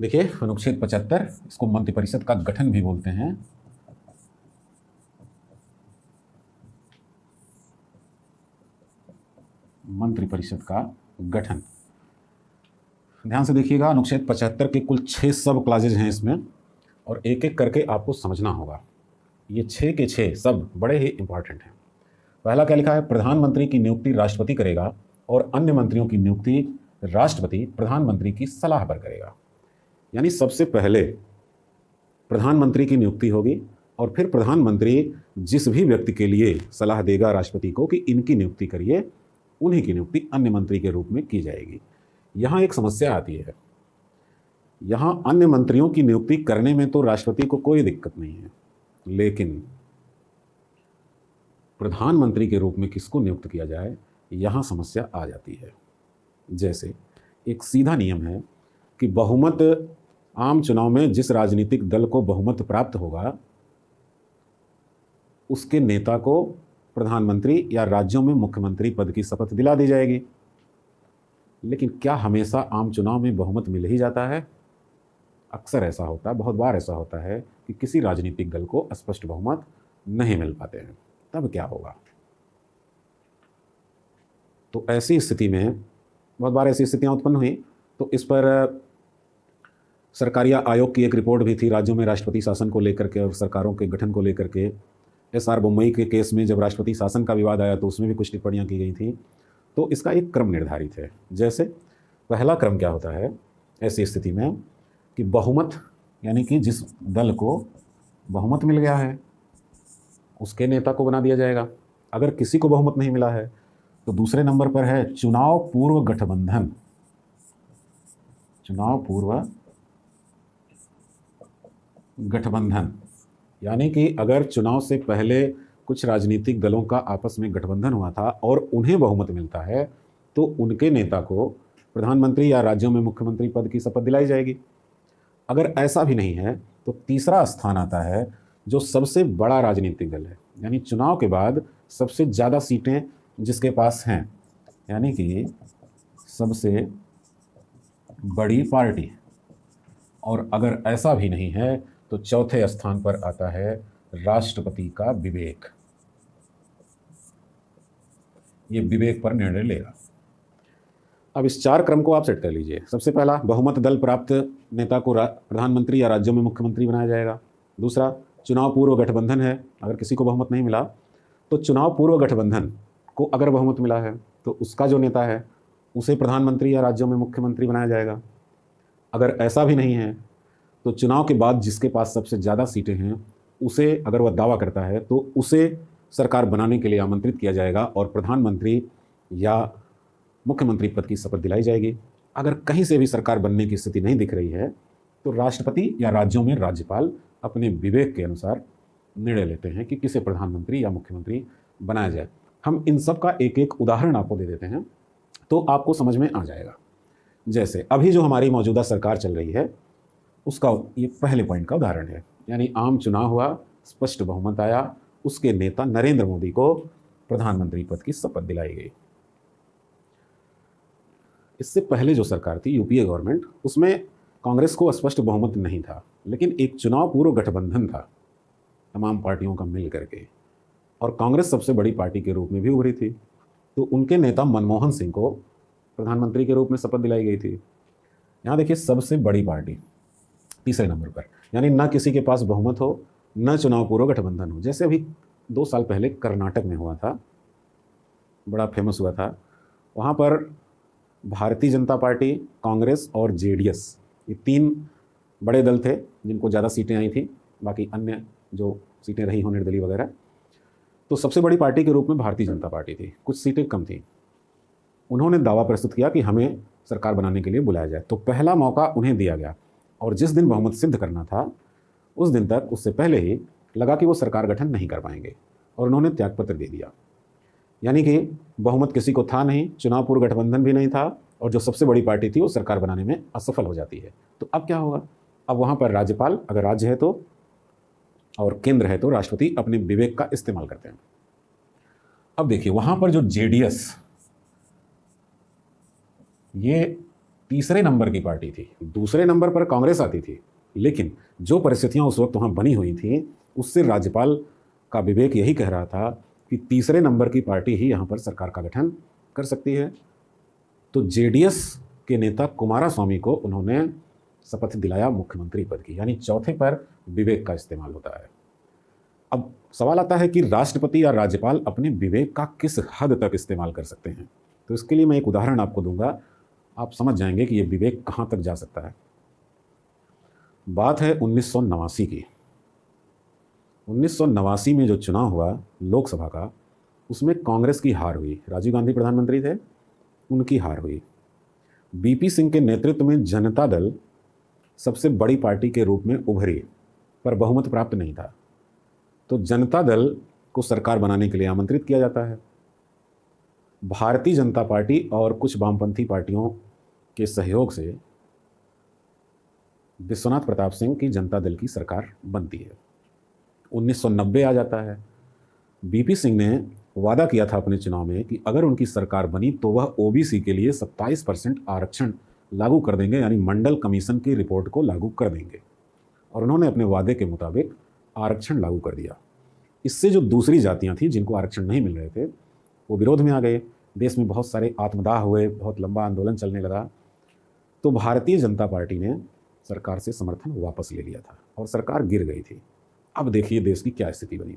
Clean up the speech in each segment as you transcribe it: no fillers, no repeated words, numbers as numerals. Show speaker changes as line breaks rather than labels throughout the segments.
देखिए अनुच्छेद 75, इसको मंत्रिपरिषद का गठन भी बोलते हैं। मंत्रिपरिषद का गठन। ध्यान से देखिएगा, अनुच्छेद 75 के कुल 6 सब क्लाजेज हैं इसमें, और एक एक करके आपको समझना होगा। ये 6 के 6 सब बड़े ही इंपॉर्टेंट हैं। पहला क्या लिखा है? प्रधानमंत्री की नियुक्ति राष्ट्रपति करेगा और अन्य मंत्रियों की नियुक्ति राष्ट्रपति प्रधानमंत्री की सलाह पर करेगा। यानी सबसे पहले प्रधानमंत्री की नियुक्ति होगी और फिर प्रधानमंत्री जिस भी व्यक्ति के लिए सलाह देगा राष्ट्रपति को कि इनकी नियुक्ति करिए, उन्हीं की नियुक्ति अन्य मंत्री के रूप में की जाएगी। यहाँ एक समस्या आती है। यहाँ अन्य मंत्रियों की नियुक्ति करने में तो राष्ट्रपति को कोई दिक्कत नहीं है, लेकिन प्रधानमंत्री के रूप में किसको नियुक्त किया जाए, यहाँ समस्या आ जाती है। जैसे एक सीधा नियम है कि बहुमत, आम चुनाव में जिस राजनीतिक दल को बहुमत प्राप्त होगा उसके नेता को प्रधानमंत्री या राज्यों में मुख्यमंत्री पद की शपथ दिला दी जाएगी। लेकिन क्या हमेशा आम चुनाव में बहुमत मिल ही जाता है? अक्सर ऐसा होता है, बहुत बार ऐसा होता है कि किसी राजनीतिक दल को स्पष्ट बहुमत नहीं मिल पाते हैं। तब क्या होगा? तो ऐसी स्थिति में, बहुत बार ऐसी स्थितियां उत्पन्न हुई, तो इस पर सरकारिया आयोग की एक रिपोर्ट भी थी राज्यों में राष्ट्रपति शासन को लेकर के और सरकारों के गठन को लेकर के। एसआर बोम्मई के केस में जब राष्ट्रपति शासन का विवाद आया तो उसमें भी कुछ टिप्पणियां की गई थी। तो इसका एक क्रम निर्धारित है। जैसे पहला क्रम क्या होता है ऐसी स्थिति में कि बहुमत, यानी कि जिस दल को बहुमत मिल गया है उसके नेता को बना दिया जाएगा। अगर किसी को बहुमत नहीं मिला है तो दूसरे नंबर पर है चुनाव पूर्व गठबंधन। चुनाव पूर्व गठबंधन, यानी कि अगर चुनाव से पहले कुछ राजनीतिक दलों का आपस में गठबंधन हुआ था और उन्हें बहुमत मिलता है तो उनके नेता को प्रधानमंत्री या राज्यों में मुख्यमंत्री पद की शपथ दिलाई जाएगी। अगर ऐसा भी नहीं है तो तीसरा स्थान आता है जो सबसे बड़ा राजनीतिक दल है, यानी चुनाव के बाद सबसे ज़्यादा सीटें जिसके पास हैं, यानी कि सबसे बड़ी पार्टी। और अगर ऐसा भी नहीं है तो चौथे स्थान पर आता है राष्ट्रपति का विवेक। ये विवेक पर निर्णय लेगा। अब इस 4 क्रम को आप सेट कर लीजिए। सबसे पहला, बहुमत दल प्राप्त नेता को प्रधानमंत्री या राज्यों में मुख्यमंत्री बनाया जाएगा। दूसरा, चुनाव पूर्व गठबंधन है, अगर किसी को बहुमत नहीं मिला तो चुनाव पूर्व गठबंधन को अगर बहुमत मिला है तो उसका जो नेता है उसे प्रधानमंत्री या राज्यों में मुख्यमंत्री बनाया जाएगा। अगर ऐसा भी नहीं है तो चुनाव के बाद जिसके पास सबसे ज़्यादा सीटें हैं उसे, अगर वह दावा करता है, तो उसे सरकार बनाने के लिए आमंत्रित किया जाएगा और प्रधानमंत्री या मुख्यमंत्री पद की शपथ दिलाई जाएगी। अगर कहीं से भी सरकार बनने की स्थिति नहीं दिख रही है तो राष्ट्रपति या राज्यों में राज्यपाल अपने विवेक के अनुसार निर्णय लेते हैं कि किसे प्रधानमंत्री या मुख्यमंत्री बनाया जाए। हम इन सब का एक एक उदाहरण आपको दे देते हैं तो आपको समझ में आ जाएगा। जैसे अभी जो हमारी मौजूदा सरकार चल रही है उसका ये पहले पॉइंट का उदाहरण है, यानी आम चुनाव हुआ, स्पष्ट बहुमत आया, उसके नेता नरेंद्र मोदी को प्रधानमंत्री पद की शपथ दिलाई गई। इससे पहले जो सरकार थी यूपीए गवर्नमेंट, उसमें कांग्रेस को स्पष्ट बहुमत नहीं था, लेकिन एक चुनाव पूर्व गठबंधन था तमाम पार्टियों का मिल करके, और कांग्रेस सबसे बड़ी पार्टी के रूप में भी उभरी थी। तो उनके नेता मनमोहन सिंह को प्रधानमंत्री के रूप में शपथ दिलाई गई थी। यहाँ देखिए, सबसे बड़ी पार्टी तीसरे नंबर पर, यानी ना किसी के पास बहुमत हो, न चुनाव पूर्व गठबंधन हो। जैसे अभी 2 साल पहले कर्नाटक में हुआ था, बड़ा फेमस हुआ था। वहाँ पर भारतीय जनता पार्टी, कांग्रेस और जेडीएस, ये 3 बड़े दल थे जिनको ज़्यादा सीटें आई थी, बाकी अन्य जो सीटें रही हों निर्दलीय वगैरह। तो सबसे बड़ी पार्टी के रूप में भारतीय जनता पार्टी थी, कुछ सीटें कम थी। उन्होंने दावा प्रस्तुत किया कि हमें सरकार बनाने के लिए बुलाया जाए, तो पहला मौका उन्हें दिया गया और जिस दिन बहुमत सिद्ध करना था उस दिन तक, उससे पहले ही लगा कि वो सरकार गठन नहीं कर पाएंगे और उन्होंने त्यागपत्र दे दिया। यानी कि बहुमत किसी को था नहीं, चुनाव पूर्व गठबंधन भी नहीं था, और जो सबसे बड़ी पार्टी थी वो सरकार बनाने में असफल हो जाती है। तो अब क्या होगा? अब वहाँ पर राज्यपाल, अगर राज्य है तो, और केंद्र है तो राष्ट्रपति अपने विवेक का इस्तेमाल करते हैं। अब देखिए, वहाँ पर जो जेडीएस, ये तीसरे नंबर की पार्टी थी, दूसरे नंबर पर कांग्रेस आती थी, लेकिन जो परिस्थितियां उस वक्त वहां बनी हुई थी उससे राज्यपाल का विवेक यही कह रहा था कि तीसरे नंबर की पार्टी ही यहां पर सरकार का गठन कर सकती है। तो जेडीएस के नेता कुमारस्वामी को उन्होंने शपथ दिलाया मुख्यमंत्री पद की, यानी चौथे पर विवेक का इस्तेमाल होता है। अब सवाल आता है कि राष्ट्रपति या राज्यपाल अपने विवेक का किस हद तक इस्तेमाल कर सकते हैं। तो इसके लिए मैं एक उदाहरण आपको दूंगा, आप समझ जाएंगे कि ये विवेक कहां तक जा सकता है। बात है 1989 की। 1989 में जो चुनाव हुआ लोकसभा का, उसमें कांग्रेस की हार हुई। राजीव गांधी प्रधानमंत्री थे, उनकी हार हुई। बीपी सिंह के नेतृत्व में जनता दल सबसे बड़ी पार्टी के रूप में उभरी, पर बहुमत प्राप्त नहीं था। तो जनता दल को सरकार बनाने के लिए आमंत्रित किया जाता है। भारतीय जनता पार्टी और कुछ वामपंथी पार्टियों के सहयोग से विश्वनाथ प्रताप सिंह की जनता दल की सरकार बनती है। 1990 आ जाता है। बीपी सिंह ने वादा किया था अपने चुनाव में कि अगर उनकी सरकार बनी तो वह ओबीसी के लिए 27% आरक्षण लागू कर देंगे, यानी मंडल कमीशन की रिपोर्ट को लागू कर देंगे। और उन्होंने अपने वादे के मुताबिक आरक्षण लागू कर दिया। इससे जो दूसरी जातियां थीं जिनको आरक्षण नहीं मिल रहे थे, वो विरोध में आ गए। देश में बहुत सारे आत्मदाह हुए, बहुत लंबा आंदोलन चलने लगा। तो भारतीय जनता पार्टी ने सरकार से समर्थन वापस ले लिया था और सरकार गिर गई थी। अब देखिए देश की क्या स्थिति बनी।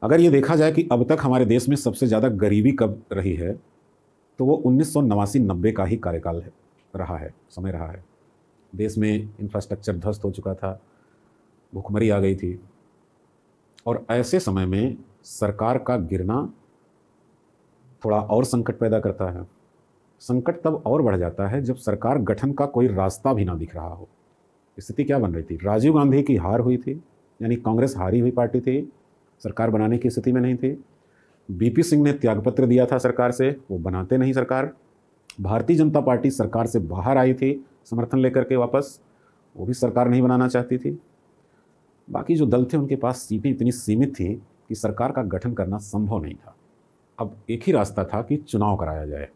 अगर ये देखा जाए कि अब तक हमारे देश में सबसे ज़्यादा गरीबी कब रही है, तो वो 1989-90 का ही कार्यकाल रहा है, समय रहा है। देश में इंफ्रास्ट्रक्चर ध्वस्त हो चुका था, भुखमरी आ गई थी, और ऐसे समय में सरकार का गिरना थोड़ा और संकट पैदा करता है। संकट तब और बढ़ जाता है जब सरकार गठन का कोई रास्ता भी ना दिख रहा हो। स्थिति क्या बन रही थी? राजीव गांधी की हार हुई थी, यानी कांग्रेस हारी हुई पार्टी थी, सरकार बनाने की स्थिति में नहीं थी। बीपी सिंह ने त्यागपत्र दिया था सरकार से, वो बनाते नहीं सरकार। भारतीय जनता पार्टी सरकार से बाहर आई थी समर्थन लेकर के वापस, वो भी सरकार नहीं बनाना चाहती थी। बाकी जो दल थे उनके पास सीटें इतनी सीमित थी कि सरकार का गठन करना संभव नहीं था। अब एक ही रास्ता था कि चुनाव कराया जाए।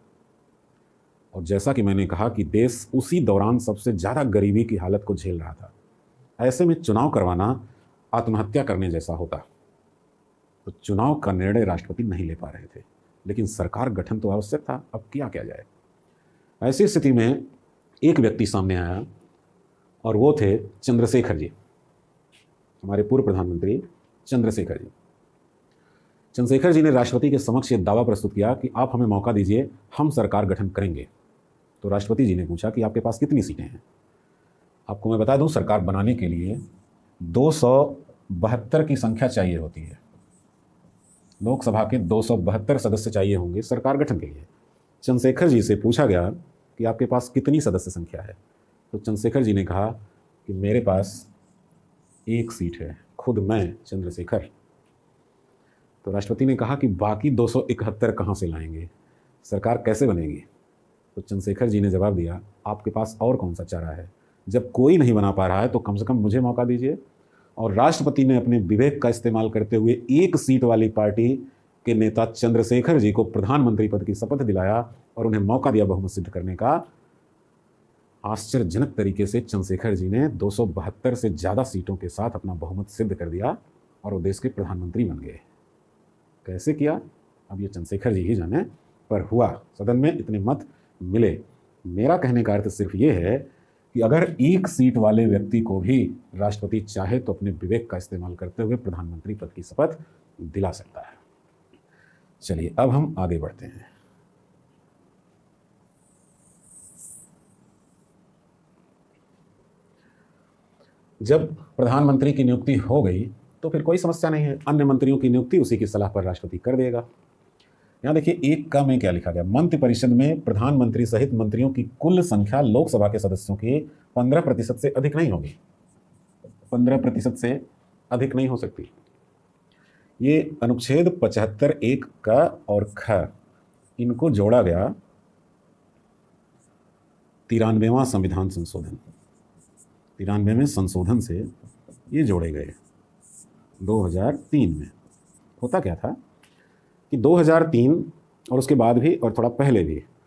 और जैसा कि मैंने कहा कि देश उसी दौरान सबसे ज़्यादा गरीबी की हालत को झेल रहा था। ऐसे में चुनाव करवाना आत्महत्या करने जैसा होता। तो चुनाव का निर्णय राष्ट्रपति नहीं ले पा रहे थे, लेकिन सरकार गठन तो आवश्यक था। अब किया क्या जाए? ऐसी स्थिति में एक व्यक्ति सामने आया और वो थे चंद्रशेखर जी, हमारे पूर्व प्रधानमंत्री चंद्रशेखर जी। चंद्रशेखर जी ने राष्ट्रपति के समक्ष ये दावा प्रस्तुत किया कि आप हमें मौका दीजिए, हम सरकार गठन करेंगे। तो राष्ट्रपति जी ने पूछा कि आपके पास कितनी सीटें हैं? आपको मैं बता दूं, सरकार बनाने के लिए 272 की संख्या चाहिए होती है। लोकसभा के 272 सदस्य चाहिए होंगे सरकार गठन के लिए। चंद्रशेखर जी से पूछा गया कि आपके पास कितनी सदस्य संख्या है? तो चंद्रशेखर जी ने कहा कि मेरे पास एक सीट है, खुद मैं चंद्रशेखर। तो राष्ट्रपति ने कहा कि बाकी 271 कहाँ से लाएंगे, सरकार कैसे बनेगी? तो चंद्रशेखर जी ने जवाब दिया, आपके पास और कौन सा चारा है? जब कोई नहीं बना पा रहा है तो कम से कम मुझे मौका दीजिए। और राष्ट्रपति ने अपने विवेक का इस्तेमाल करते हुए एक सीट वाली पार्टी के नेता चंद्रशेखर जी को प्रधानमंत्री पद की शपथ दिलाया और उन्हें मौका दिया बहुमत सिद्ध करने का। आश्चर्यजनक तरीके से चंद्रशेखर जी ने 272 से ज़्यादा सीटों के साथ अपना बहुमत सिद्ध कर दिया और वो देश के प्रधानमंत्री बन गए। कैसे किया, अब ये चंद्रशेखर जी ही जाने, पर हुआ। सदन में इतने मत मिले। मेरा कहने का अर्थ सिर्फ ये है कि अगर एक सीट वाले व्यक्ति को भी राष्ट्रपति चाहे तो अपने विवेक का इस्तेमाल करते हुए प्रधानमंत्री पद की शपथ दिला सकता है। चलिए अब हम आगे बढ़ते हैं। जब प्रधानमंत्री की नियुक्ति हो गई तो फिर कोई समस्या नहीं है, अन्य मंत्रियों की नियुक्ति उसी की सलाह पर राष्ट्रपति कर देगा। यहाँ देखिए एक का में क्या लिखा गया, मंत्रिपरिषद में प्रधानमंत्री सहित मंत्रियों की कुल संख्या लोकसभा के सदस्यों की 15% से अधिक नहीं होगी। 15% से अधिक नहीं हो सकती। ये अनुच्छेद 75(1) का और ख इनको जोड़ा गया 93वां संविधान संशोधन, 93वें संशोधन से ये जोड़े गए 2003 में। होता क्या था कि 2003 और उसके बाद भी और थोड़ा पहले भी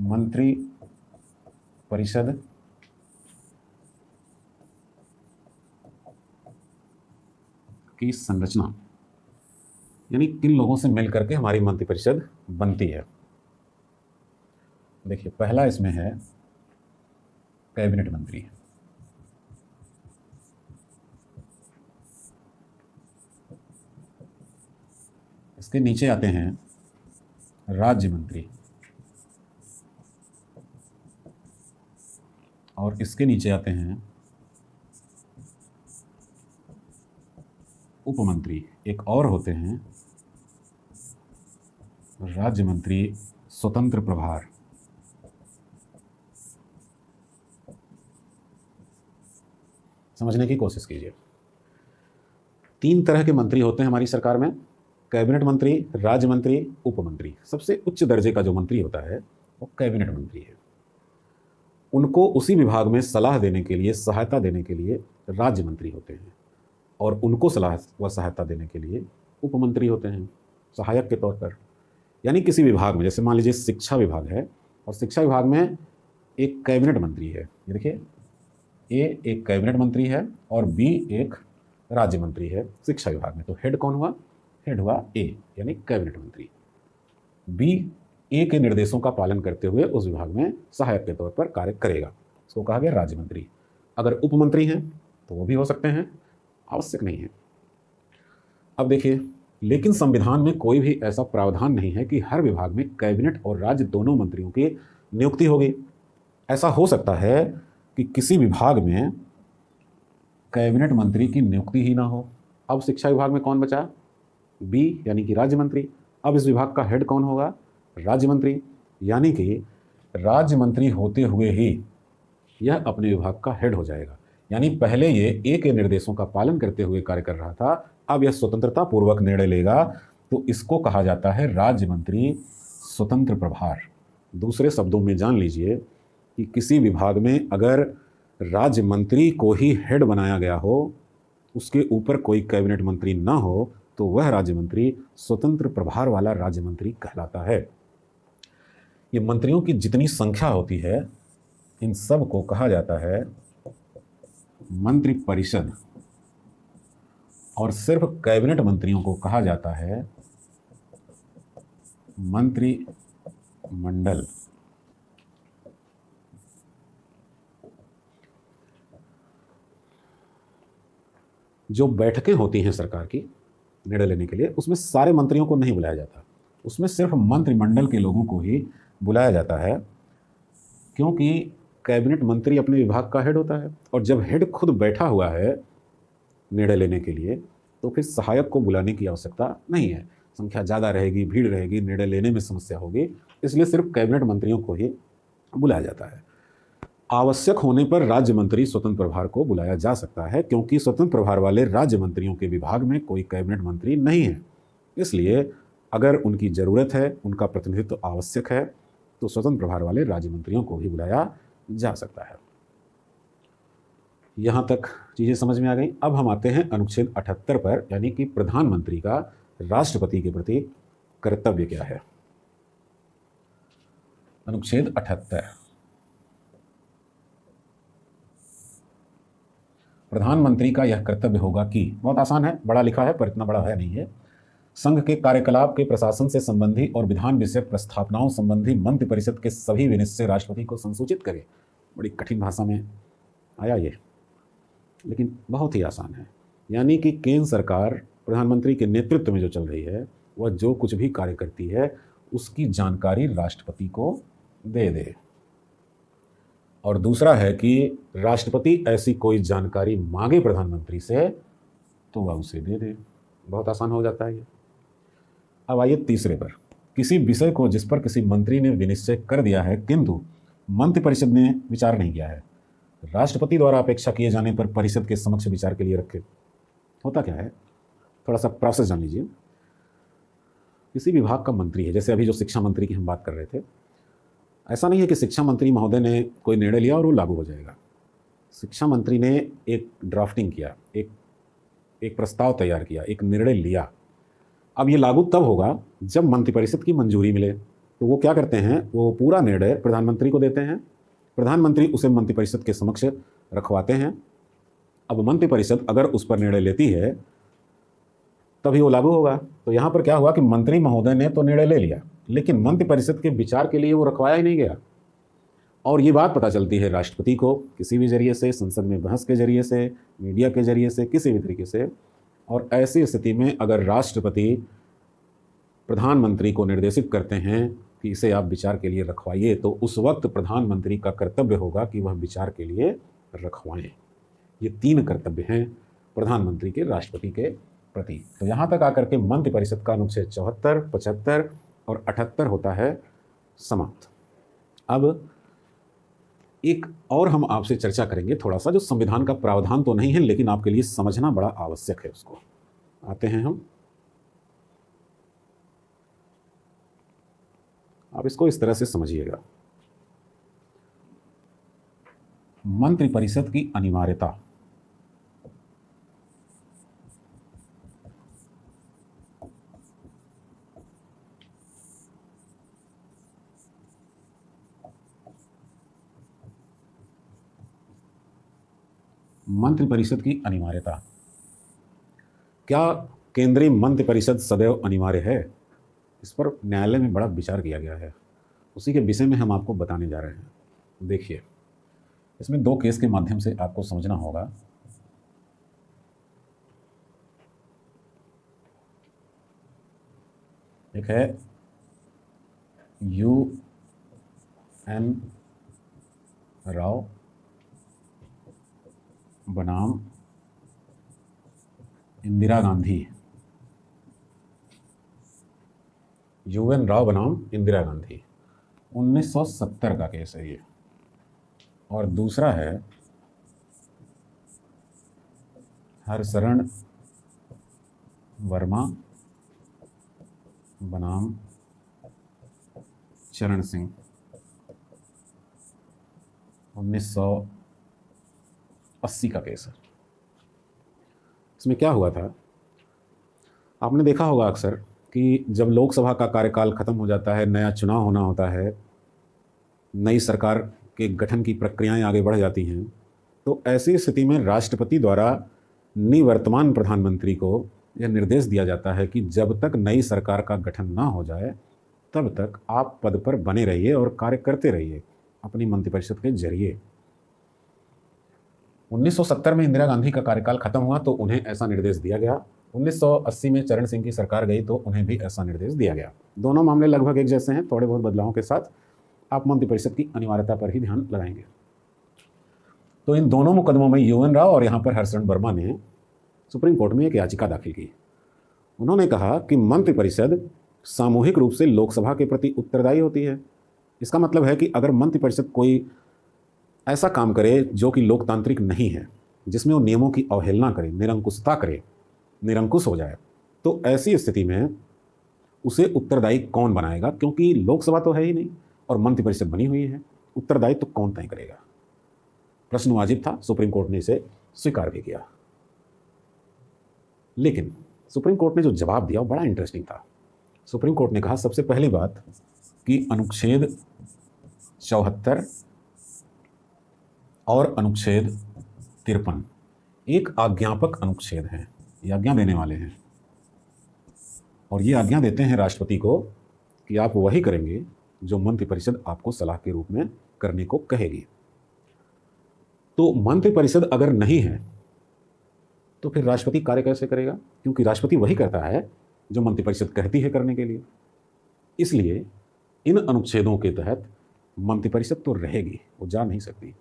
मंत्री परिषद की संरचना, यानी किन लोगों से मिल करके हमारी मंत्री परिषद बनती है। देखिए, पहला इसमें है कैबिनेट मंत्री, इसके नीचे आते हैं राज्य मंत्री, और इसके नीचे आते हैं उपमंत्री। एक और होते हैं राज्य मंत्री स्वतंत्र प्रभार। समझने की कोशिश कीजिए, 3 तरह के मंत्री होते हैं हमारी सरकार में, कैबिनेट मंत्री, राज्य मंत्री, उपमंत्री। सबसे उच्च दर्जे का जो मंत्री होता है वो कैबिनेट मंत्री है। उनको उसी विभाग में सलाह देने के लिए, सहायता देने के लिए राज्य मंत्री होते हैं, और उनको सलाह व सहायता देने के लिए उपमंत्री होते हैं सहायक के तौर पर। यानी किसी विभाग में, जैसे मान लीजिए शिक्षा विभाग है, और शिक्षा विभाग में एक कैबिनेट मंत्री है, ये देखिए, ए एक कैबिनेट मंत्री है और बी एक राज्य मंत्री है शिक्षा विभाग में। तो हेड कौन हुआ? हेड हुआ ए, यानी कैबिनेट मंत्री। बी ए के निर्देशों का पालन करते हुए उस विभाग में सहायक के तौर पर कार्य करेगा, उसको कहा गया राज्य मंत्री। अगर उपमंत्री हैं तो वो भी हो सकते हैं, आवश्यक नहीं है। अब देखिए, लेकिन संविधान में कोई भी ऐसा प्रावधान नहीं है कि हर विभाग में कैबिनेट और राज्य दोनों मंत्रियों की नियुक्ति होगी। ऐसा हो सकता है कि किसी विभाग में कैबिनेट मंत्री की नियुक्ति ही ना हो। अब शिक्षा विभाग में कौन बचा? बी, यानी कि राज्य मंत्री। अब इस विभाग का हेड कौन होगा? राज्य मंत्री। यानी कि राज्य मंत्री होते हुए ही यह अपने विभाग का हेड हो जाएगा। यानी पहले ये ए के निर्देशों का पालन करते हुए कार्य कर रहा था, अब यह स्वतंत्रता पूर्वक निर्णय लेगा, तो इसको कहा जाता है राज्य मंत्री स्वतंत्र प्रभार। दूसरे शब्दों में जान लीजिए कि किसी विभाग में अगर राज्य मंत्री को ही हेड बनाया गया हो, उसके ऊपर कोई कैबिनेट मंत्री ना हो, तो वह राज्य मंत्री स्वतंत्र प्रभार वाला राज्य मंत्री कहलाता है। ये मंत्रियों की जितनी संख्या होती है, इन सब को कहा जाता है मंत्री परिषद, और सिर्फ कैबिनेट मंत्रियों को कहा जाता है मंत्री मंडल। जो बैठकें होती हैं सरकार की निर्णय लेने के लिए, उसमें सारे मंत्रियों को नहीं बुलाया जाता, उसमें सिर्फ मंत्रिमंडल के लोगों को ही बुलाया जाता है, क्योंकि कैबिनेट मंत्री अपने विभाग का हेड होता है, और जब हेड खुद बैठा हुआ है निर्णय लेने के लिए, तो फिर सहायक को बुलाने की आवश्यकता नहीं है। संख्या ज़्यादा रहेगी, भीड़ रहेगी, निर्णय लेने में समस्या होगी, इसलिए सिर्फ कैबिनेट मंत्रियों को ही बुलाया जाता है। आवश्यक होने पर राज्य मंत्री स्वतंत्र प्रभार को बुलाया जा सकता है, क्योंकि स्वतंत्र प्रभार वाले राज्य मंत्रियों के विभाग में कोई कैबिनेट मंत्री नहीं है। इसलिए अगर उनकी ज़रूरत है, उनका प्रतिनिधित्व आवश्यक है, तो स्वतंत्र प्रभार वाले राज्य मंत्रियों को भी बुलाया जा सकता है। यहाँ तक चीज़ें समझ में आ गई। अब हम आते हैं अनुच्छेद 78 पर, यानी कि प्रधानमंत्री का राष्ट्रपति के प्रति कर्तव्य क्या है। अनुच्छेद 78, प्रधानमंत्री का यह कर्तव्य होगा कि, बहुत आसान है, बड़ा लिखा है पर इतना बड़ा है नहीं है, संघ के कार्यकलाप के प्रशासन से संबंधी और विधान विषयक प्रस्थापनाओं संबंधी मंत्रिपरिषद के सभी विनिश्चय राष्ट्रपति को संसूचित करे। बड़ी कठिन भाषा में आया ये, लेकिन बहुत ही आसान है। यानी कि केंद्र सरकार प्रधानमंत्री के नेतृत्व में जो चल रही है, वह जो कुछ भी कार्य करती है उसकी जानकारी राष्ट्रपति को दे दे। और दूसरा है कि राष्ट्रपति ऐसी कोई जानकारी मांगे प्रधानमंत्री से तो वह उसे दे दे। बहुत आसान हो जाता है ये। अब आइए तीसरे पर, किसी विषय को जिस पर किसी मंत्री ने विनिश्चय कर दिया है किंतु मंत्रिपरिषद ने विचार नहीं किया है, राष्ट्रपति द्वारा अपेक्षा किए जाने पर परिषद के समक्ष विचार के लिए रखे। होता क्या है, थोड़ा सा प्रोसेस जान लीजिए। किसी विभाग का मंत्री है, जैसे अभी जो शिक्षा मंत्री की हम बात कर रहे थे, ऐसा नहीं है कि शिक्षा मंत्री महोदय ने कोई निर्णय लिया और वो लागू हो जाएगा। शिक्षा मंत्री ने एक ड्राफ्टिंग किया, एक प्रस्ताव तैयार किया, एक निर्णय लिया। अब ये लागू तब होगा जब मंत्रिपरिषद की मंजूरी मिले। तो वो क्या करते हैं, वो पूरा निर्णय प्रधानमंत्री को देते हैं, प्रधानमंत्री उसे मंत्रिपरिषद के समक्ष रखवाते हैं। अब मंत्रिपरिषद अगर उस पर निर्णय लेती है तभी वो लागू होगा। तो यहाँ पर क्या हुआ कि मंत्री महोदय ने तो निर्णय ले लिया, लेकिन मंत्रिपरिषद के विचार के लिए वो रखवाया ही नहीं गया। और ये बात पता चलती है राष्ट्रपति को किसी भी जरिए से, संसद में बहस के जरिए से, मीडिया के जरिए से, किसी भी तरीके से। और ऐसी स्थिति में अगर राष्ट्रपति प्रधानमंत्री को निर्देशित करते हैं कि इसे आप विचार के लिए रखवाइए, तो उस वक्त प्रधानमंत्री का कर्तव्य होगा कि वह विचार के लिए रखवाएं। ये 3 कर्तव्य हैं प्रधानमंत्री के राष्ट्रपति के प्रति। तो यहाँ तक आकर के मंत्रिपरिषद का अनुच्छेद 74, 75 और 78 होता है समाप्त। अब एक और हम आपसे चर्चा करेंगे थोड़ा सा, जो संविधान का प्रावधान तो नहीं है लेकिन आपके लिए समझना बड़ा आवश्यक है। उसको आते हैं हम। आप इसको इस तरह से समझिएगा, मंत्रिपरिषद की अनिवार्यता। मंत्रिपरिषद की अनिवार्यता। क्या केंद्रीय मंत्रिपरिषद सदैव अनिवार्य है? इस पर न्यायालय में बड़ा विचार किया गया है। उसी के विषय में हम आपको बताने जा रहे हैं। देखिए, इसमें 2 केस के माध्यम से आपको समझना होगा। एक है UN राव बनाम इंदिरा गांधी। UN राव बनाम इंदिरा गांधी 1970 का केस है ये। और दूसरा है हरशरण वर्मा बनाम चरण सिंह 1980 का केस है। इसमें क्या हुआ था, आपने देखा होगा अक्सर कि जब लोकसभा का कार्यकाल खत्म हो जाता है, नया चुनाव होना होता है, नई सरकार के गठन की प्रक्रियाएं आगे बढ़ जाती हैं, तो ऐसी स्थिति में राष्ट्रपति द्वारा निवर्तमान प्रधानमंत्री को यह निर्देश दिया जाता है कि जब तक नई सरकार का गठन ना हो जाए तब तक आप पद पर बने रहिए और कार्य करते रहिए अपनी मंत्रिपरिषद के जरिए। 1970 में इंदिरा गांधी का कार्यकाल खत्म हुआ तो उन्हें ऐसा निर्देश दिया गया। 1980 में चरण सिंह की सरकार गई तो उन्हें भी ऐसा निर्देश दिया गया। दोनों मामले लगभग एक जैसे हैं, थोड़े बहुत बदलावों के साथ। आप मंत्रिपरिषद की अनिवार्यता पर ही ध्यान लगाएंगे। तो इन दोनों मुकदमों में UN राव और यहाँ पर हरशरण वर्मा ने सुप्रीम कोर्ट में एक याचिका दाखिल की। उन्होंने कहा कि मंत्रिपरिषद सामूहिक रूप से लोकसभा के प्रति उत्तरदायी होती है। इसका मतलब है कि अगर मंत्रिपरिषद कोई ऐसा काम करे जो कि लोकतांत्रिक नहीं है, जिसमें वो नियमों की अवहेलना करे, निरंकुशता करे, निरंकुश हो जाए, तो ऐसी स्थिति में उसे उत्तरदायी कौन बनाएगा? क्योंकि लोकसभा तो है ही नहीं और मंत्रिपरिषद बनी हुई है, उत्तरदायी तो कौन तय करेगा? प्रश्न वाजिब था, सुप्रीम कोर्ट ने इसे स्वीकार भी किया। लेकिन सुप्रीम कोर्ट ने जो जवाब दिया वो बड़ा इंटरेस्टिंग था। सुप्रीम कोर्ट ने कहा सबसे पहली बात कि अनुच्छेद 74 और अनुच्छेद 53 एक आज्ञापक अनुच्छेद है, ये आज्ञा देने वाले हैं और ये आज्ञा देते हैं राष्ट्रपति को कि आप वही करेंगे जो मंत्रिपरिषद आपको सलाह के रूप में करने को कहेगी। तो मंत्रिपरिषद अगर नहीं है तो फिर राष्ट्रपति कार्य कैसे करेगा? क्योंकि राष्ट्रपति वही करता है जो मंत्रिपरिषद कहती है करने के लिए। इसलिए इन अनुच्छेदों के तहत मंत्रिपरिषद तो रहेगी, वो जा नहीं सकती।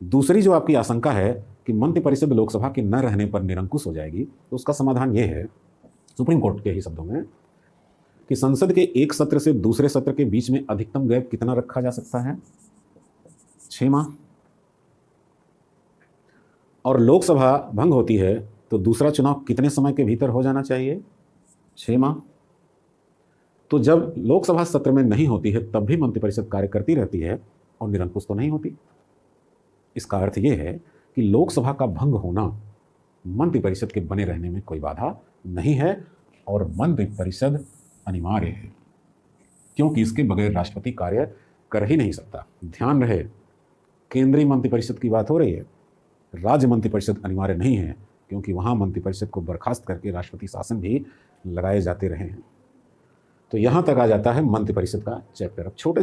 दूसरी जो आपकी आशंका है कि मंत्रिपरिषद लोकसभा के न रहने पर निरंकुश हो जाएगी, तो उसका समाधान ये है, सुप्रीम कोर्ट के ही शब्दों में, कि संसद के एक सत्र से दूसरे सत्र के बीच में अधिकतम गैप कितना रखा जा सकता है? 6 माह। और लोकसभा भंग होती है तो दूसरा चुनाव कितने समय के भीतर हो जाना चाहिए? 6 माह। तो जब लोकसभा सत्र में नहीं होती है तब भी मंत्रिपरिषद कार्य करती रहती है और निरंकुश तो नहीं होती। इसका अर्थ यह है कि लोकसभा का भंग होना मंत्रिपरिषद के बने रहने में कोई बाधा नहीं है और मंत्रिपरिषद अनिवार्य है। क्योंकि इसके बगैर राष्ट्रपति कार्य कर ही नहीं सकता। ध्यान रहे, केंद्रीय मंत्रिपरिषद की बात हो रही है, राज्य मंत्रिपरिषद अनिवार्य नहीं है, क्योंकि वहाँ मंत्रिपरिषद को बर्खास्त करके राष्ट्रपति शासन भी लगाए जाते रहे हैं। तो यहाँ तक आ जाता है मंत्रिपरिषद का चैप्टर। अब छोटे